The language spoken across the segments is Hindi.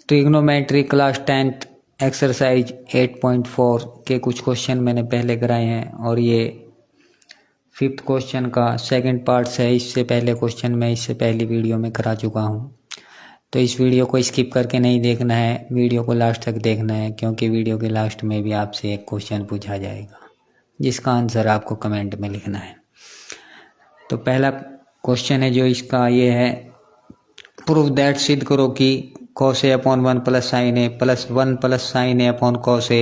ट्रिग्नोमेट्री क्लास 10th एक्सरसाइज 8.4 के कुछ क्वेश्चन मैंने पहले कराए हैं और ये 5th क्वेश्चन का सेकंड पार्ट है। इससे पहले क्वेश्चन मैं इससे पहली वीडियो में करा चुका हूँ, तो इस वीडियो को स्किप करके नहीं देखना है, वीडियो को लास्ट तक देखना है, क्योंकि वीडियो के लास्ट में भी आपसे एक क्वेश्चन पूछा जाएगा जिसका आंसर आपको कमेंट में लिखना है। तो पहला क्वेश्चन है जो इसका ये है, प्रूव दैट, सिद्ध करो कि cos a upon 1 plus sine A plus 1 plus sine A upon cos a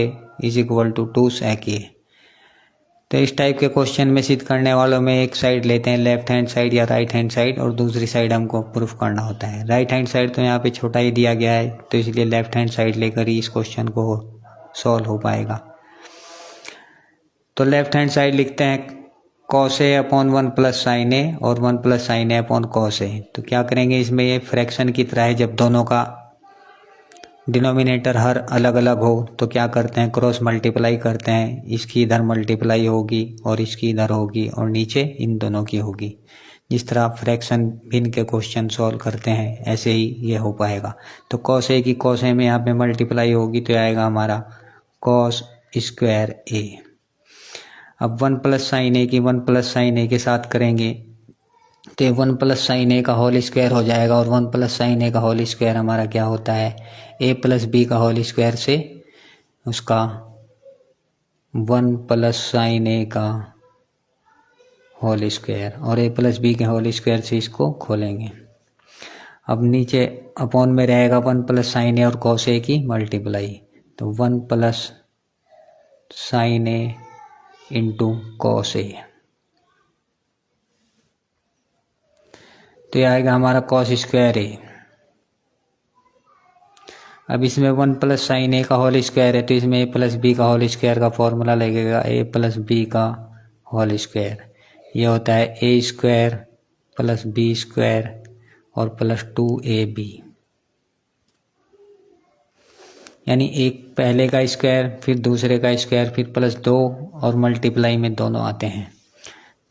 is equal to 2 sec a। तो इस टाइप के क्वेश्चन में सिद्ध करने वालों में एक साइड लेते हैं लेफ्ट हैंड साइड या राइट हैंड साइड, और दूसरी साइड हमको प्रूफ करना होता है। राइट हैंड साइड तो यहाँ पे छोटा ही दिया गया है, तो इसलिए लेफ्ट हैंड साइड लेकर ही इस क्वेश्चन को सॉल्व हो पाएगा। तो लेफ्ट हैंड साइड लिखते हैं cos a upon 1 plus sine A और 1 plus sine A upon cos a। तो क्या करेंगे, इसमें ये फ्रैक्शन की तरह है, जब दोनों का डिनोमिनेटर हर अलग अलग हो तो क्या करते हैं, क्रॉस मल्टीप्लाई करते हैं। इसकी इधर मल्टीप्लाई होगी और इसकी इधर होगी और नीचे इन दोनों की होगी। जिस तरह फ्रैक्शन भिन्न के क्वेश्चन सॉल्व करते हैं ऐसे ही ये हो पाएगा। तो cos a की cos a में यहाँ पे मल्टीप्लाई होगी तो आएगा हमारा cos स्क्वायर a। अब 1 प्लस साइन ए की 1 प्लस साइन ए के साथ करेंगे तो 1 प्लस साइन ए का होल स्क्वायर हो जाएगा, और 1 प्लस साइन ए का होल स्क्वायर हमारा क्या होता है, a प्लस बी का होल स्क्वायर से उसका 1 प्लस साइन ए का होल स्क्वायर, और a प्लस बी के होल स्क्वायर से इसको खोलेंगे। अब नीचे अपॉन में रहेगा 1 प्लस साइन ए और cos a की मल्टीप्लाई, तो 1 plus sine A into cos a, तो यह आएगा हमारा cos स्क्वायर a। अब इसमें 1 प्लस साइन ए का होल स्क्वायर है, तो इसमें a प्लस बी का होल स्क्वायर का फॉर्मूला लगेगा, a प्लस बी का होल स्क्वायर। ये होता है a square plus B square और प्लस 2ab, यानी एक पहले का स्क्वायर फिर दूसरे का स्क्वायर फिर प्लस 2 और मल्टीप्लाई में दोनों आते हैं।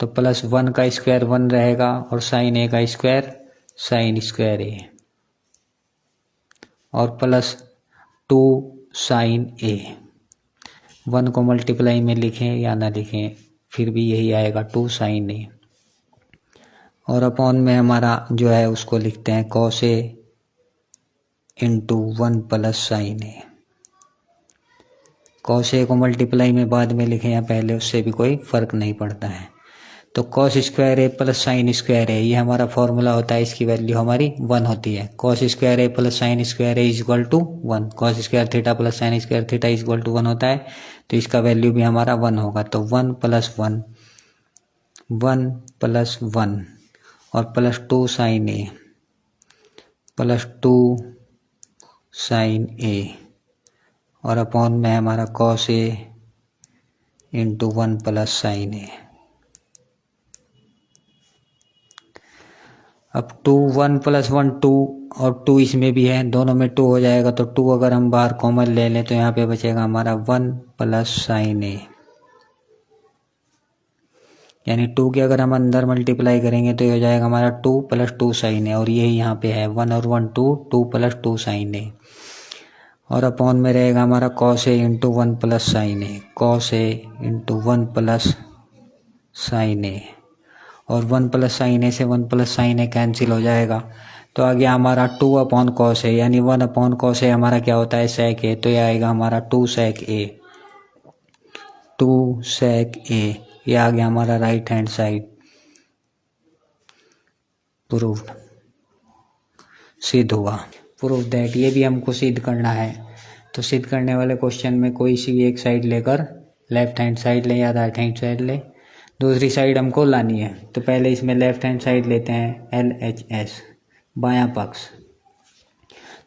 तो प्लस 1 का स्क्वायर 1 रहेगा और साइन ए का स्क्वायर साइन स्क्वायर ए, और प्लस 2 साइन ए। 1 को मल्टीप्लाई में लिखें या ना लिखें फिर भी यही आएगा 2 साइन ए, और अपॉन में हमारा जो है उसको लिखते हैं cos a into 1 plus sine A. cos a को मल्टीप्लाई में बाद में लिखें या पहले, उससे भी कोई फर्क नहीं पड़ता है। तो cos square A plus sine square ए, ये हमारा फॉर्मूला होता है, इसकी वैल्यू हमारी 1 होती है। cos square A plus sine square A is equal to 1, cos square theta plus sine square theta is equal to 1 होता है, तो इसका वैल्यू भी हमारा 1 होगा। तो 1 प्लस 1 1 प्लस 1 और plus 2 sine A plus 2 sine A, और अपॉन में हमारा cos a into 1 plus sine A. अब 2 1 प्लस 1 2 और 2 इसमें भी है, दोनों में 2 हो जाएगा, तो 2 अगर हम बाहर कॉमन ले लें तो यहाँ पे बचेगा हमारा 1 प्लस साइन ए, यानी 2 के अगर हम अंदर मल्टीप्लाई करेंगे तो ये हो जाएगा हमारा 2 प्लस 2 साइन ए, और ये यहाँ पे है 1 और 1 2 2 प्लस 2 साइन ए, और अपॉन में रहेगा हमारा cos a into 1 plus sine A, cos a into 1 plus sine A, और 1 प्लस साइन ए से 1 प्लस साइन ए कैंसिल हो जाएगा, तो आ गया हमारा 2 अपॉन cos a, यानी 1 अपॉन cos a हमारा क्या होता है, sec a, तो ये आएगा हमारा 2 sec a, 2 sec a। ये आ गया हमारा राइट हैंड साइड प्रूव्ड, सिद्ध हुआ। प्रूव दैट, ये भी हमको सिद्ध करना है, तो सिद्ध करने वाले क्वेश्चन में कोई सी भी एक साइड लेकर लेफ्ट हैंड साइड ले या राइट हैंड साइड ले, दूसरी साइड हमको लानी है। तो पहले इसमें लेफ्ट हैंड साइड लेते हैं LHS, बायां पक्ष।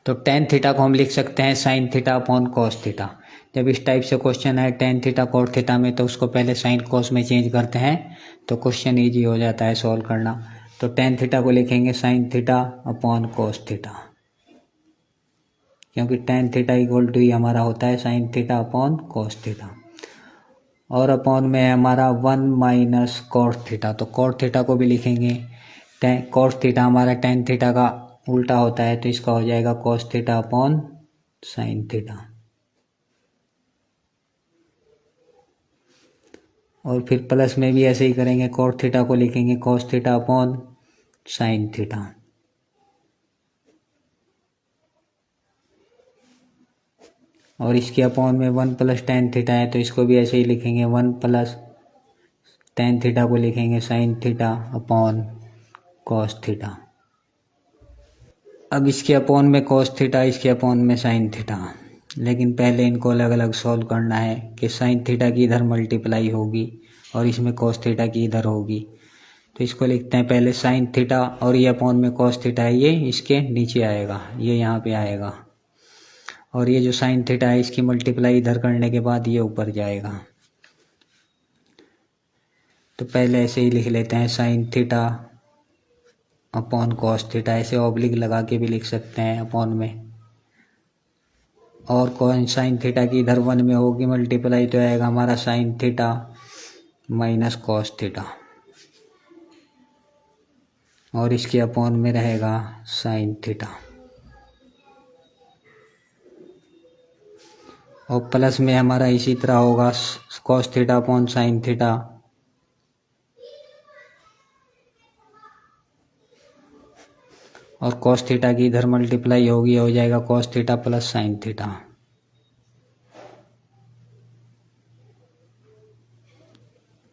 तो tan थीटा को हम लिख सकते हैं sin theta upon cos theta. जब इस टाइप से क्वेश्चन है tan थीटा cos थीटा में, तो उसको पहले sin cos में चेंज करते हैं तो क्वेश्चन ईजी हो जाता है सॉल्व करना। तो tan थीटा को लिखेंगे sin theta upon cos theta, क्योंकि tan थीटा इक्वल टू ही हमारा होता है sin theta upon cos theta, और अपॉन में हमारा 1 माइनस cos थीटा। तो cos थीटा को भी लिखेंगे, cos थीटा हमारा tan थीटा का उल्टा होता है, तो इसका हो जाएगा cos theta upon sine theta. और फिर प्लस में भी ऐसे ही करेंगे, कॉट थीटा को लिखेंगे cos theta upon sine theta. और इसके अपॉन में 1 प्लस टेन थीटा है तो इसको भी ऐसे ही लिखेंगे, 1 प्लस टेन थीटा को लिखेंगे sine theta upon cos theta. अब इसके अपॉन में कॉस थीटा, इसके अपॉन में साइन थीटा, लेकिन पहले इनको अलग अलग सॉल्व करना है कि साइन थीटा की इधर मल्टीप्लाई होगी और इसमें कॉस थीटा की इधर होगी। तो इसको लिखते हैं पहले साइन थीटा, और ये अपॉन में कॉस थीटा है, ये इसके नीचे आएगा, ये यहाँ पे आएगा, और ये जो साइन थीटा है इसकी मल्टीप्लाई इधर करने के बाद ये ऊपर जाएगा। तो पहले ऐसे ही लिख लेते हैं sine theta upon cos theta, ऐसे ऑब्लिक लगा के भी लिख सकते हैं अपॉन में। और कौन साइन थीटा की इधर 1 में होगी मल्टीप्लाई तो आएगा हमारा sign theta minus cos theta, और इसके अपॉन में रहेगा साइन थीटा, और प्लस में हमारा इसी तरह होगा cos theta upon sine theta, और कॉस थीटा की इधर मल्टीप्लाई होगी, हो जाएगा cos theta plus sine theta,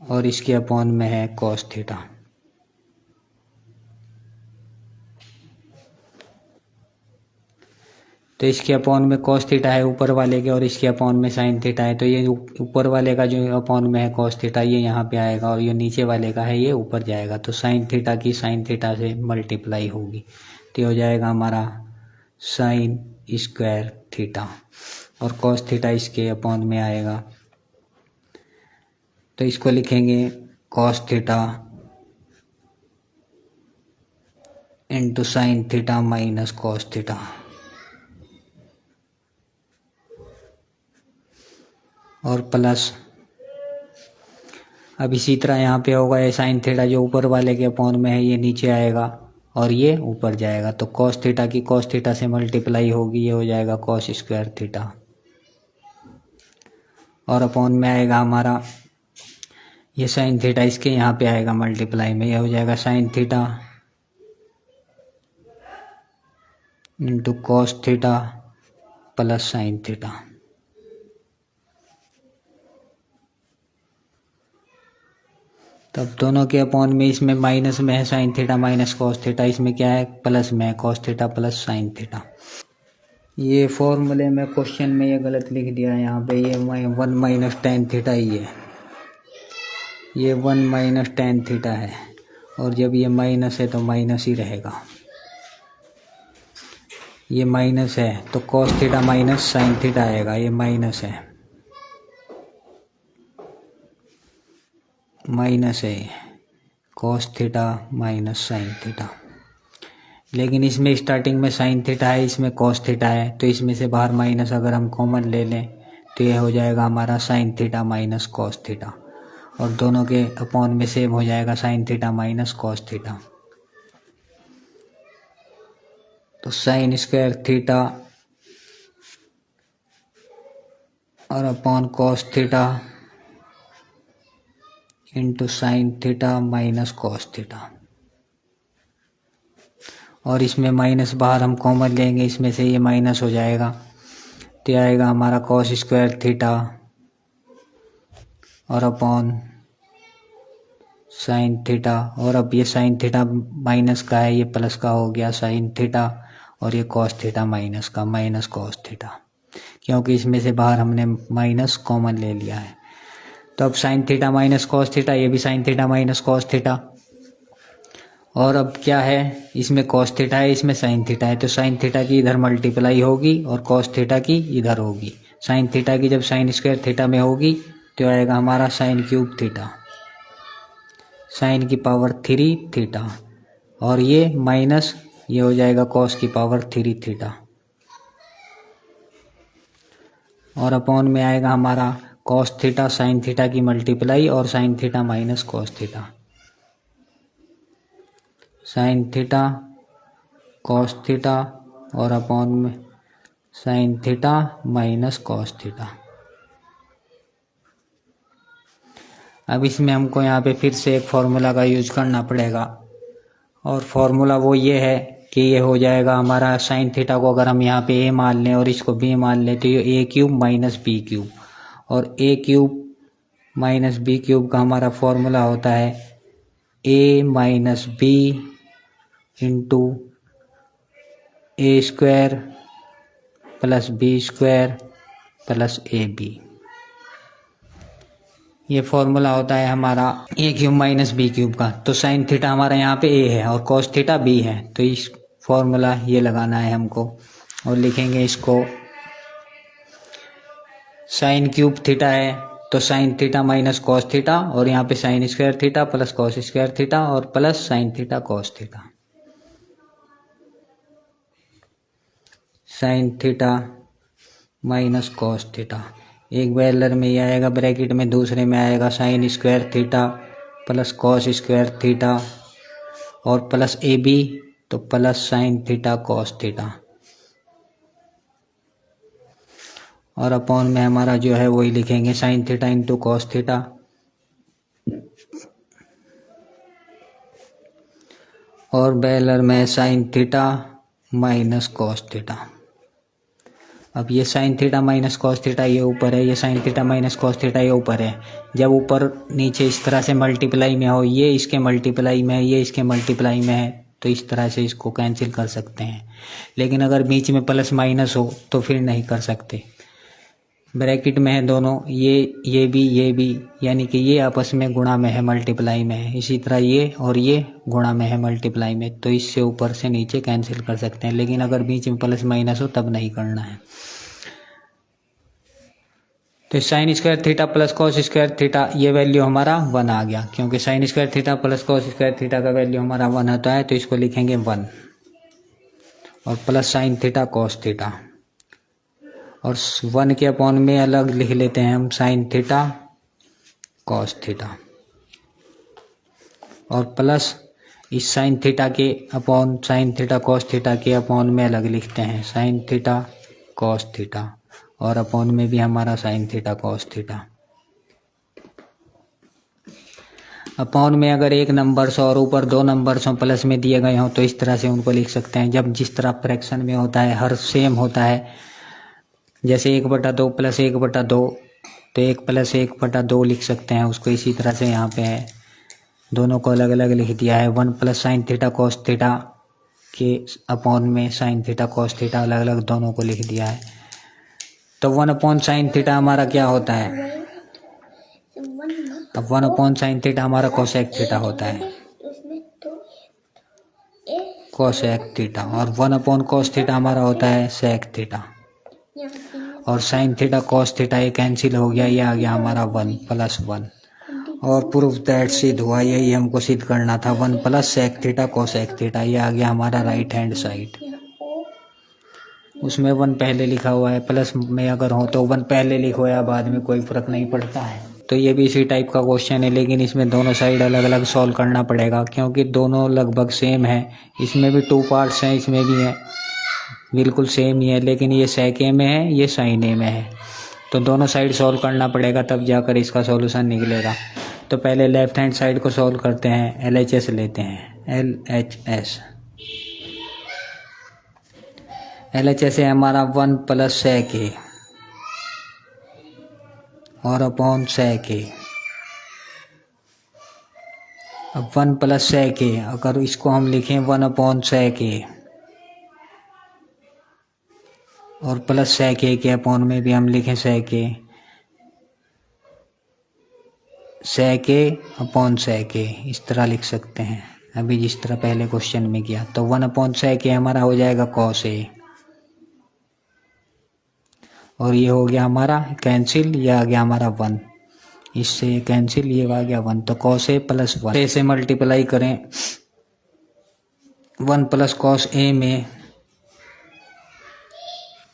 और इसके अपॉन में है कॉस थीटा। तो इसके अपॉन में कॉस थीटा है ऊपर वाले के, और इसके अपॉन में साइन थीटा है, तो ये ऊपर वाले का जो अपॉन में है कॉस थीटा ये यहाँ पे आएगा, और ये नीचे वाले का है ये ऊपर जाएगा। तो साइन थीटा की साइन थीटा से मल्टीप्लाई होगी, तो हो जाएगा हमारा साइन स्क्वायर थीटा, और कॉस थीटा इसके अपॉन में आएगा। तो इसको लिखेंगे cos theta into sine theta minus cos theta, और प्लस अब इसी तरह यहाँ पे होगा ये साइन थीटा जो ऊपर वाले के अपॉन में है ये नीचे आएगा और ये ऊपर जाएगा, तो कॉस थीटा की कॉस थीटा से मल्टीप्लाई होगी, ये हो जाएगा कॉस स्क्वायर थीटा, और अपॉन में आएगा हमारा ये साइन थीटा इसके यहाँ पे आएगा मल्टीप्लाई में, ये हो जाएगा sign theta into cos theta plus sine theta. तब दोनों के अपॉन में इसमें माइनस में है sign theta minus cos theta, इसमें क्या है प्लस में है cos theta plus sine theta. ये फॉर्मूले में क्वेश्चन में ये गलत लिख दिया है यहाँ पे, ये 1 माइनस टेन थीटा ही है, ये 1 माइनस टेन थीटा है, और जब ये माइनस है तो माइनस ही रहेगा, ये माइनस है तो cos theta minus sine theta आएगा, ये माइनस है, माइनस है cos theta minus sine theta. लेकिन इसमें स्टार्टिंग में साइन थीटा है, इसमें कॉस थीटा है, तो इसमें से बाहर माइनस अगर हम कॉमन ले लें तो ये हो जाएगा हमारा sign theta minus cos theta, और दोनों के अपॉन में सेम हो जाएगा sign theta minus cos theta. तो साइन स्क्वायर थीटा और upon cos theta into sine theta minus cos theta, और इसमें माइनस बाहर हम कॉमन लेंगे, इसमें से ये माइनस हो जाएगा, तो आएगा हमारा कॉस स्क्वायर थीटा और अपॉन साइन थीटा, और अब ये साइन थीटा माइनस का है, ये प्लस का हो गया साइन थीटा, और ये कॉस थीटा माइनस का माइनस कॉस थीटा, क्योंकि इसमें से बाहर हमने माइनस कॉमन ले लिया है। तो अब sign theta minus cos theta, ये भी sign theta minus cos theta, और अब क्या है इसमें कॉस थीटा है इसमें साइन थीटा है, तो साइन थीटा की इधर मल्टीप्लाई होगी और कॉस थीटा की इधर होगी। साइन थीटा की जब साइन स्क्वायर थीटा में होगी तो आएगा हमारा साइन क्यूब थीटा, साइन की पावर 3 थीटा, और ये माइनस ये हो जाएगा कॉस की पावर 3 थीटा, और अपॉन में आएगा हमारा कॉस थीटा साइन थीटा की मल्टीप्लाई और sign theta minus cos theta, sine theta cos theta और अपॉन में sign theta minus cos theta. अब इसमें हमको यहाँ पे फिर से एक फॉर्मूला का यूज करना पड़ेगा, और फॉर्मूला वो ये है कि ये हो जाएगा हमारा साइन थीटा को अगर हम यहाँ पे ए मान लें और इसको बी मान लें तो ये A cube minus B cube, और A cube minus B cube का हमारा फॉर्मूला होता है A minus B into A square plus B square plus A B. ये फॉर्मूला होता है हमारा A cube minus B cube का। तो साइन थीटा हमारा यहाँ पे ए है और कॉस थीटा बी है, तो इस फॉर्मूला ये लगाना है हमको, और लिखेंगे इसको साइन क्यूब थीटा है तो sine theta minus cos theta, और यहाँ पे sine square theta plus cos square theta और plus sine theta cos theta. Sine theta minus cos theta, एक बैलर में ये आएगा ब्रैकेट में, दूसरे में आएगा sine square theta plus cos square theta और प्लस ए बी, तो plus sine theta cos theta, और अपॉन में हमारा जो है वही लिखेंगे sine theta into cos theta. और बैलर में sign theta minus cos theta. अब ये sign theta minus cos theta ये ऊपर है, ये sign theta minus cos theta ये ऊपर है। जब ऊपर नीचे इस तरह से मल्टीप्लाई में हो, ये इसके मल्टीप्लाई में है, ये इसके मल्टीप्लाई में है, तो इस तरह से इसको कैंसिल कर सकते हैं। लेकिन अगर बीच में प्लस माइनस हो तो फिर नहीं कर सकते। ब्रैकेट में है दोनों, ये भी, यानी कि ये आपस में गुणा में है, मल्टीप्लाई में है। इसी तरह ये और ये गुणा में है, मल्टीप्लाई में, तो इससे ऊपर से नीचे कैंसिल कर सकते हैं। लेकिन अगर बीच में प्लस माइनस हो तब नहीं करना है। तो sine square theta plus cos square theta ये वैल्यू हमारा 1 आ गया, क्योंकि sine square theta plus cos square theta का वैल्यू हमारा 1 होता है, तो इसको लिखेंगे 1, और plus sine theta cos theta, और 1 के अपॉन में अलग लिख लेते हैं हम साइन थीटा कॉस थीटा, और प्लस इस साइन थीटा के upon sine theta cos theta के अपॉन में अलग लिखते हैं साइन थीटा कॉस थीटा, और अपॉन में भी हमारा sign theta cos theta. Upon में अगर एक नंबर्स और ऊपर 2 नंबर्स प्लस में दिए गए हों तो इस तरह से उनको लिख सकते हैं। जब जिस तरह फ्रैक्शन में होता है हर सेम होता है, जैसे 1/2 प्लस 1/2, तो 1 प्लस 1/2 लिख सकते हैं उसको। इसी तरह से यहाँ पे है, दोनों को अलग अलग लिख दिया है। 1 plus sine theta cos theta के अपॉन में साइन थीटा कॉस थीटा अलग अलग दोनों को लिख दिया है। तो 1 अपॉन साइन थीटा हमारा क्या होता है? अब 1 अपॉन साइन थीटा हमारा कोसेक थीटा होता है, कोसेक थीटा, और 1 अपॉन कॉस थीटा हमारा होता है सेक थीटा, और साइन थीटा कॉस थीटा ये कैंसिल हो गया, ये आ गया हमारा 1 प्लस 1, और प्रूफ दैट सिद्ध हुआ। यही हमको सिद्ध करना था, 1 plus sec theta cosec theta, ये आ गया हमारा राइट हैंड साइड। उसमें 1 पहले लिखा हुआ है, प्लस में अगर हो तो 1 पहले लिखो या बाद में, कोई फर्क नहीं पड़ता है। तो ये भी इसी टाइप का क्वेश्चन है, लेकिन इसमें दोनों साइड अलग अलग सॉल्व करना पड़ेगा, क्योंकि दोनों लगभग सेम है। इसमें भी 2 पार्ट्स हैं, इसमें भी है, बिल्कुल सेम ही है, लेकिन ये सेक ए में है, ये साइन ए में है। तो दोनों साइड सॉल्व करना पड़ेगा, तब जाकर इसका सॉल्यूशन निकलेगा। तो पहले लेफ्ट हैंड साइड को सॉल्व करते हैं, LHS लेते हैं, LHS है हमारा 1 प्लस सेक ए और अपॉन सेक ए। अब 1 प्लस सेक ए, अगर इसको हम लिखें 1 अपॉन सेक ए, और प्लस सेक ए के अपॉन में भी हम लिखें सेक ए अपॉन सेक ए, इस तरह लिख सकते हैं, अभी जिस तरह पहले क्वेश्चन में किया। तो 1 अपॉन सेक ए हमारा हो जाएगा कॉस ए, और ये हो गया हमारा कैंसिल, ये आ गया हमारा 1, इससे कैंसिल, ये आ गया 1। तो कॉस ए प्लस 1 से मल्टीप्लाई करें, 1 प्लस कॉस ए में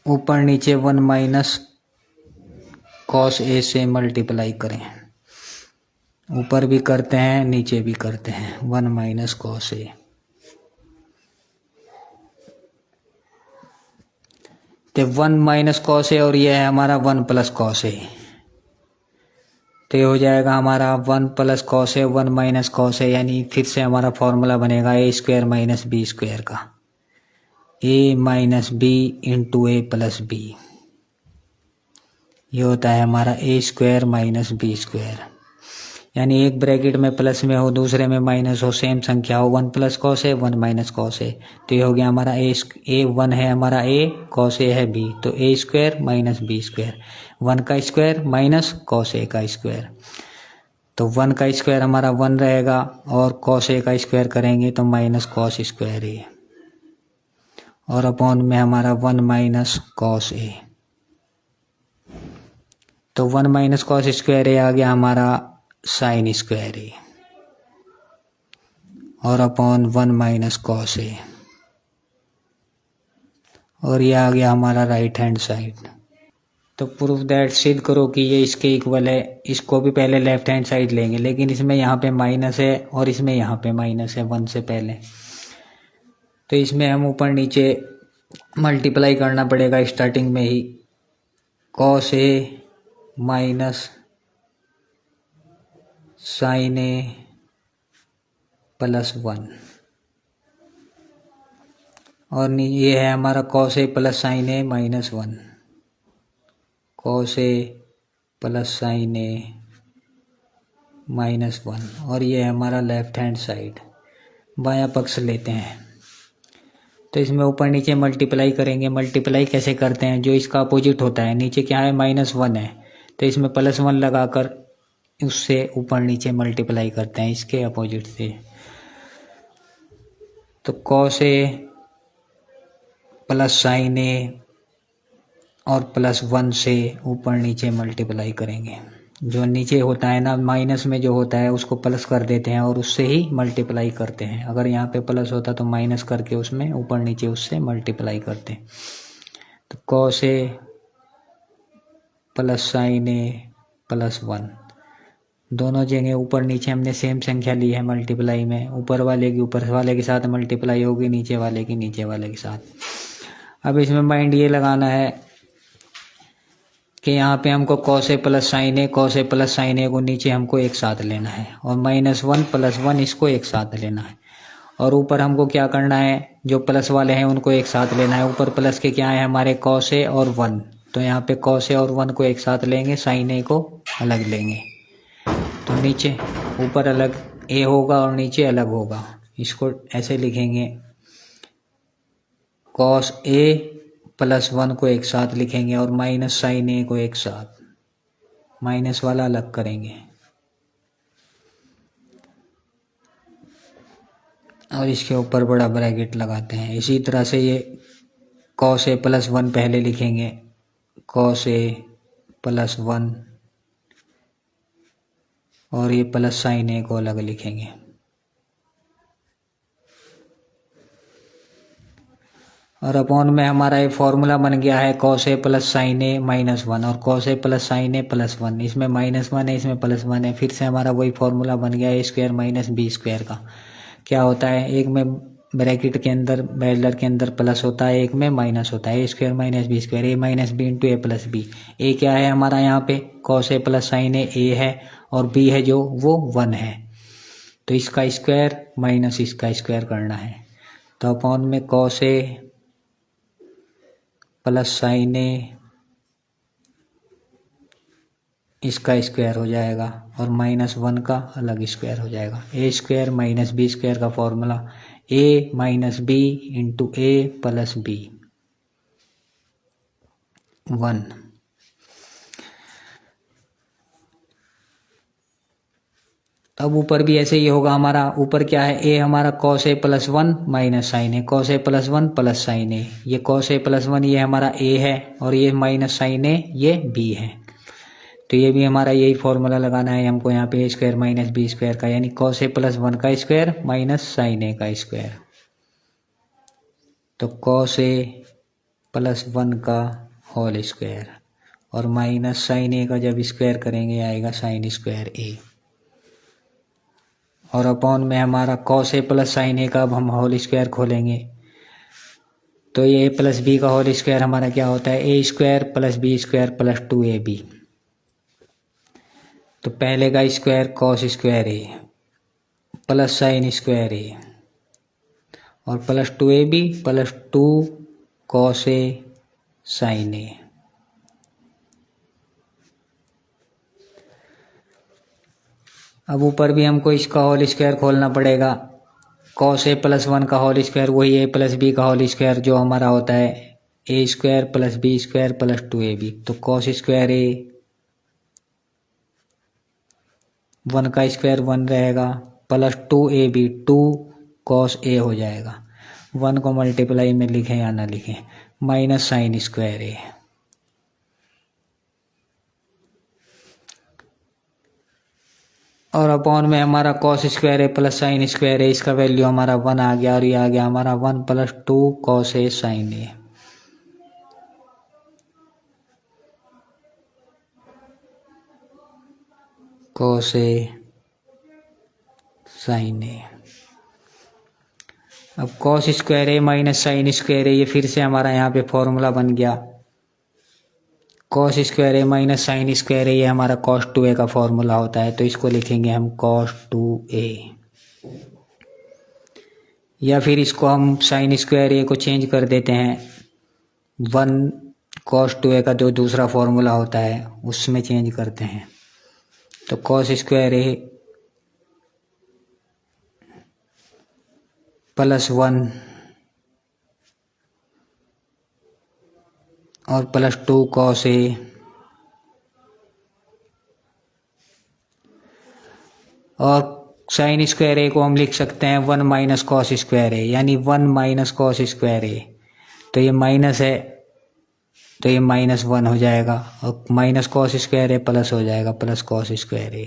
ऊपर नीचे 1 माइनस कॉस ए से मल्टीप्लाई करें, ऊपर भी करते हैं नीचे भी करते हैं, 1 माइनस कॉस ए। तो 1 माइनस कॉस ए और ये है हमारा 1 प्लस कॉस ए। तो ये हो जाएगा हमारा 1 plus cos A 1 minus cos A, यानी फिर से हमारा फॉर्मूला बनेगा ए स्क्वायर माइनस बी स्क्वायर का, ए माइनस बी इंटू ए प्लस बी। ये होता है हमारा ए स्क्वायर माइनस बी स्क्वायर, यानी एक ब्रैकेट में प्लस में हो दूसरे में माइनस हो, सेम संख्या हो, 1 plus cos A 1 minus cos A. तो ये हो गया हमारा ए 1 है हमारा ए, कॉस ए है बी, तो ए स्क्वायर माइनस बी स्क्वायर, 1 का स्क्वायर माइनस कॉस ए का स्क्वायर। तो 1 का स्क्वायर हमारा 1 रहेगा और कॉस ए का स्क्वायर करेंगे तो माइनस कॉस स्क्वायर ए, और अपॉन में हमारा 1 माइनस कॉस ए। तो 1 माइनस कॉस स्क्वायर ए आ गया हमारा साइन स्क्वायर ए, और अपॉन 1 माइनस कॉस ए, और ये आ गया हमारा राइट हैंड साइड। तो प्रूफ दैट, सिद्ध करो कि ये इसके इक्वल है। इसको भी पहले लेफ्ट हैंड साइड लेंगे, लेकिन इसमें यहाँ पे माइनस है और इसमें यहाँ पे माइनस है 1 से पहले, तो इसमें हम ऊपर नीचे मल्टीप्लाई करना पड़ेगा स्टार्टिंग में ही। Cos A minus sign A plus 1, और ये है हमारा cos A plus sine A minus 1, cos A plus sine A minus 1, और ये है हमारा लेफ्ट हैंड साइड। बायां पक्ष लेते हैं, तो इसमें ऊपर नीचे मल्टीप्लाई करेंगे। मल्टीप्लाई कैसे करते हैं, जो इसका अपोजिट होता है, नीचे क्या है माइनस 1 है, तो इसमें प्लस 1 लगाकर उससे ऊपर नीचे मल्टीप्लाई करते हैं इसके अपोजिट से। तो cos A plus sine A और प्लस 1 से ऊपर नीचे मल्टीप्लाई करेंगे। जो नीचे होता है ना माइनस में जो होता है उसको प्लस कर देते हैं और उससे ही मल्टीप्लाई करते हैं। अगर यहाँ पे प्लस होता तो माइनस करके उसमें ऊपर नीचे उससे मल्टीप्लाई करते हैं। तो cos A plus sine A plus 1, दोनों जगह ऊपर नीचे हमने सेम संख्या ली है मल्टीप्लाई में। ऊपर वाले की ऊपर वाले के साथ मल्टीप्लाई होगी, नीचे वाले की नीचे वाले के साथ। अब इसमें माइंड ये लगाना है कि यहाँ पे हमको cos A plus sine A, cos A plus sine ए को नीचे हमको एक साथ लेना है, और माइनस 1 प्लस 1 इसको एक साथ लेना है। और ऊपर हमको क्या करना है, जो प्लस वाले हैं उनको एक साथ लेना है। ऊपर प्लस के क्या है हमारे कॉस ए और 1, तो यहाँ पे कॉस ए और 1 को एक साथ लेंगे, साइन ए को अलग लेंगे। तो नीचे ऊपर अलग ए होगा और नीचे अलग होगा, इसको ऐसे लिखेंगे। कॉस ए प्लस 1 को एक साथ लिखेंगे और माइनस साइन ए को एक साथ, माइनस वाला अलग करेंगे। और इसके ऊपर बड़ा ब्रैकेट लगाते हैं। इसी तरह से ये कॉस ए प्लस 1 पहले लिखेंगे, कॉस ए प्लस 1, और ये प्लस साइन ए को अलग लिखेंगे। और अपॉन में हमारा ये फॉर्मूला बन गया है cos A plus sine A minus 1 और cos A plus sine A plus 1। इसमें माइनस 1 है, इसमें प्लस 1 है, फिर से हमारा वही फॉर्मूला बन गया ए स्क्वायर माइनस बी स्क्वायर का। क्या होता है, एक में ब्रैकेट के अंदर बेलर के अंदर प्लस होता है, एक में माइनस होता है। A square minus B square, A minus B into A plus B. ए क्या है हमारा यहाँ पे कॉस ए प्लस साइन ए है, और बी है जो वो 1 है, तो इसका स्क्वायर माइनस इसका स्क्वायर करना है। तो अपॉन में कॉस ए प्लस साइन ए इसका स्क्वायर हो जाएगा और माइनस 1 का अलग स्क्वायर हो जाएगा। ए स्क्वायर माइनस बी स्क्वायर का फॉर्मूला ए माइनस बी इंटू ए प्लस बी 1। अब ऊपर भी ऐसे ही होगा हमारा। ऊपर क्या है, ए हमारा cos A plus 1 minus sign A, cos A plus 1 plus sine ए। ये कॉस ए प्लस 1 ये हमारा ए है, और ये माइनस साइन ए ये बी है। तो ये भी हमारा यही फॉर्मूला लगाना है हमको यहाँ पे, ए स्क्वायर माइनस बी स्क्वायर का, यानी कॉस ए प्लस 1 का स्क्वायर माइनस साइन ए का स्क्वायर। तो कॉस ए प्लस 1 का होल स्क्वायर, और माइनस साइन ए का जब स्क्वायर करेंगे आएगा साइन स्क्वायर ए। और अपॉन में हमारा cos A plus sine A का अब हम होल स्क्वायर खोलेंगे। तो ये a प्लस बी का होल स्क्वायर हमारा क्या होता है, A square plus B square plus 2ab। तो पहले का square cos square A plus sine square A और plus 2ab plus 2 cos A sine A. अब ऊपर भी हमको इसका होल स्क्वायर खोलना पड़ेगा। कॉस ए प्लस 1 का होल स्क्वायर वही ए प्लस बी का होल स्क्वायर जो हमारा होता है A square plus B square plus 2ab। तो कॉस स्क्वायर ए 1 का स्क्वायर 1 रहेगा प्लस 2ab 2 कॉस ए हो जाएगा। 1 को मल्टीप्लाई में लिखें या ना लिखें, माइनस साइन स्क्वायर ए। और अपॉन में हमारा cos square A plus sine square ए, इसका वैल्यू हमारा 1 आ गया और ये आ गया हमारा 1 plus 2 cos A sine A. Cos A sine A. अब कॉस स्क्वायर ए माइनस साइन स्क्वायर ए, ये फिर से हमारा यहाँ पे फॉर्मूला बन गया। कॉस स्क्वायर ए माइनस साइन स्क्वायर ए, ये हमारा कॉस 2a का फॉर्मूला होता है। तो इसको लिखेंगे हम कॉस 2a, या फिर इसको हम साइन स्क्वायर ए को चेंज कर देते हैं 1 कॉस 2a का जो दूसरा फॉर्मूला होता है उसमें चेंज करते हैं। तो कॉस स्क्वायर ए प्लस 1 और प्लस 2 कॉस ए और साइन स्क्वायर ए को हम लिख सकते हैं 1 माइनस कॉस स्क्वायर ए, यानी 1 माइनस कॉस स्क्वायर ए। तो ये माइनस है तो ये -1 हो जाएगा और minus cos square A plus हो जाएगा प्लस कॉस स्क्वायर ए,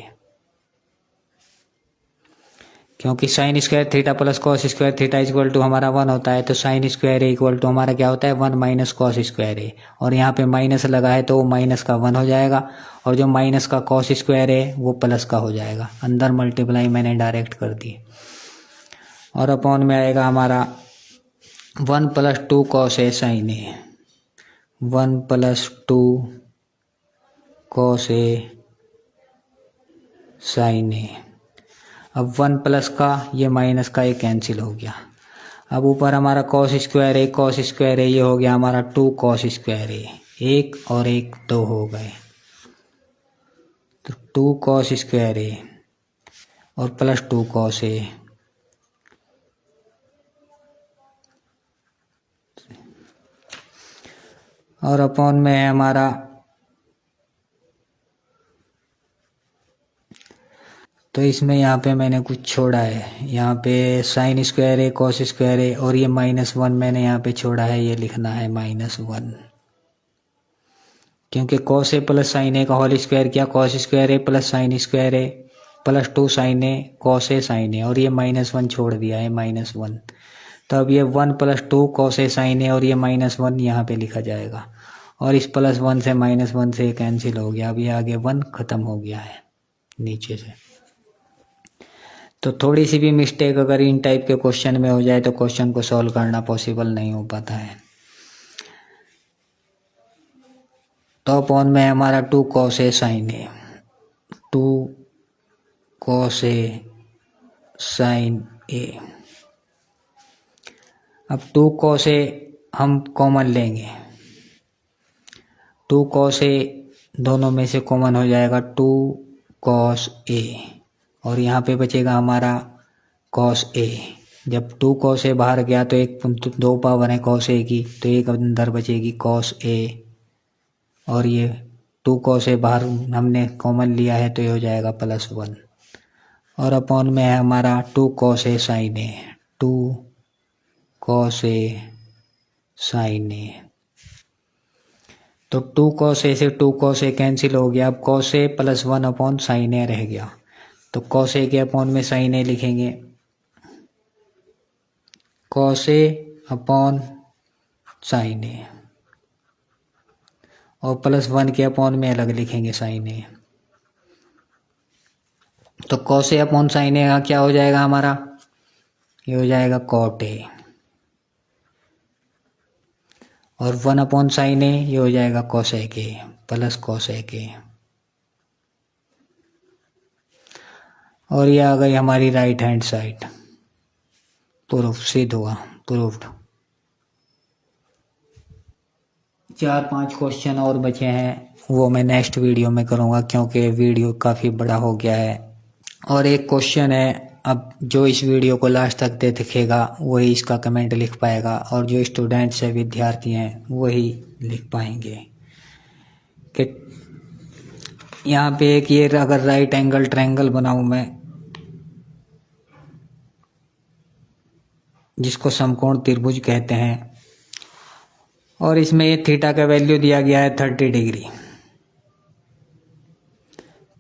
क्योंकि sine square theta plus cos square theta equal to हमारा 1 होता है। तो sine square A equal to हमारा क्या होता है 1 माइनस कॉस स्क्वायर ए, और यहाँ पे माइनस लगा है तो वो माइनस का 1 हो जाएगा और जो माइनस का कॉस स्क्वायर है वो प्लस का हो जाएगा। अंदर मल्टीप्लाई मैंने डायरेक्ट कर दी और अपॉन में आएगा हमारा 1 plus 2 cos A sine A, 1 plus 2 cos A sine A. अब 1 प्लस का ये माइनस का ये कैंसिल हो गया। अब ऊपर हमारा कॉस स्क्वायर ए ये हो गया हमारा 2 कॉस स्क्वायर ए, 1 और 1 2 हो गए। तो 2 कॉस स्क्वायर ए और प्लस 2 कॉस ए, और अपॉन में है हमारा तो इसमें यहाँ पे मैंने कुछ छोड़ा है, यहाँ पे sine square A cos square A और ये -1 मैंने यहाँ पे छोड़ा है, ये लिखना है -1, क्योंकि cos A plus sine A का होल स्क्वायर किया cos square A plus sine square A plus 2 sine A cos A sine A, और ये -1 छोड़ दिया है -1। तो अब ये 1 plus 2 cos A sine A और ये -1 यहाँ पे लिखा जाएगा और इस +1 से -1 से कैंसिल हो गया। अब ये आगे 1 ख़त्म हो गया है नीचे से। तो थोड़ी सी भी मिस्टेक अगर इन टाइप के क्वेश्चन में हो जाए तो क्वेश्चन को सॉल्व करना पॉसिबल नहीं हो पाता है। तो अपॉन में हमारा 2 cos A sine A, 2 cos A sine A. अब 2 कॉस ए हम कॉमन लेंगे, 2 कॉस ए दोनों में से कॉमन हो जाएगा 2 कॉस ए और यहाँ पे बचेगा हमारा कॉस ए। जब 2 कॉस ए बाहर गया तो एक 2 पावर है कॉस ए की, तो एक अंदर बचेगी कॉस ए और ये 2 कॉस ए बाहर हमने कॉमन लिया है तो ये हो जाएगा +1 और अपॉन में है हमारा 2 cos A sine A, 2 cos A sine ए। तो 2 कॉस ए से 2 कॉस ए कैंसिल हो गया। अब कॉस ए +1 अपॉन साइन ए रह गया, तो कॉस ए के अपॉन में साइन ए लिखेंगे, cos A upon sine A, और +1 के अपॉन में अलग लिखेंगे साइन ए। तो cos A upon sine A का क्या हो जाएगा हमारा, ये हो जाएगा कॉट ए। और 1/sin A ये हो जाएगा cosec A plus cosec A। और ये आ गई हमारी राइट हैंड साइड, प्रूफ सिद्ध हुआ, प्रूफ्ड। 4-5 क्वेश्चन और बचे हैं, वो मैं नेक्स्ट वीडियो में करूँगा क्योंकि वीडियो काफ़ी बड़ा हो गया है। और एक क्वेश्चन है, अब जो इस वीडियो को लास्ट तक देखेगा वही इसका कमेंट लिख पाएगा, और जो स्टूडेंट्स है, विद्यार्थी हैं, वही लिख पाएंगे कि यहाँ पे एक ये अगर राइट एंगल ट्रायंगल बनाऊँ मैं, जिसको समकोण त्रिभुज कहते हैं, और इसमें ये थीटा का वैल्यू दिया गया है 30 डिग्री,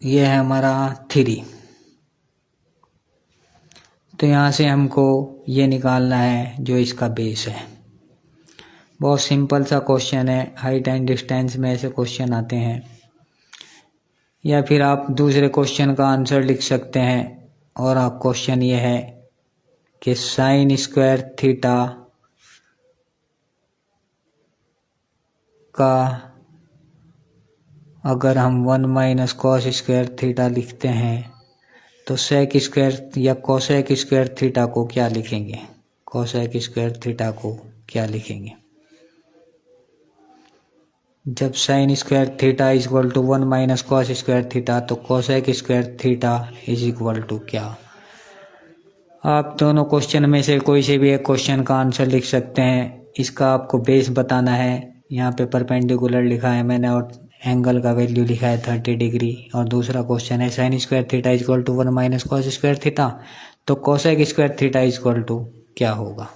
ये है हमारा 3। तो यहाँ से हमको ये निकालना है जो इसका बेस है। बहुत सिंपल सा क्वेश्चन है, हाइट एंड डिस्टेंस में ऐसे क्वेश्चन आते हैं। या फिर आप दूसरे क्वेश्चन का आंसर लिख सकते हैं, और आप क्वेश्चन ये है कि साइन स्क्वायर थीटा का अगर हम 1 माइनस कॉस स्क्वायर थीटा लिखते हैं तो सेक स्क्वायर या कोसेक स्क्वायर थीटा को क्या लिखेंगे, कोसेक स्क्वायर थीटा को क्या लिखेंगे। जब sine square theta is equal to 1 minus cos square theta, तो cosec square theta is equal to क्या। आप दोनों क्वेश्चन में से कोई से भी एक क्वेश्चन का आंसर लिख सकते हैं। इसका आपको बेस बताना है। यहाँ पे परपेंडिकुलर लिखा है मैंने, और एंगल का वैल्यू लिखा है 30 डिग्री। और दूसरा क्वेश्चन है sine square theta is equal to 1 minus cos square theta, तो cosec square theta is equal to क्या होगा।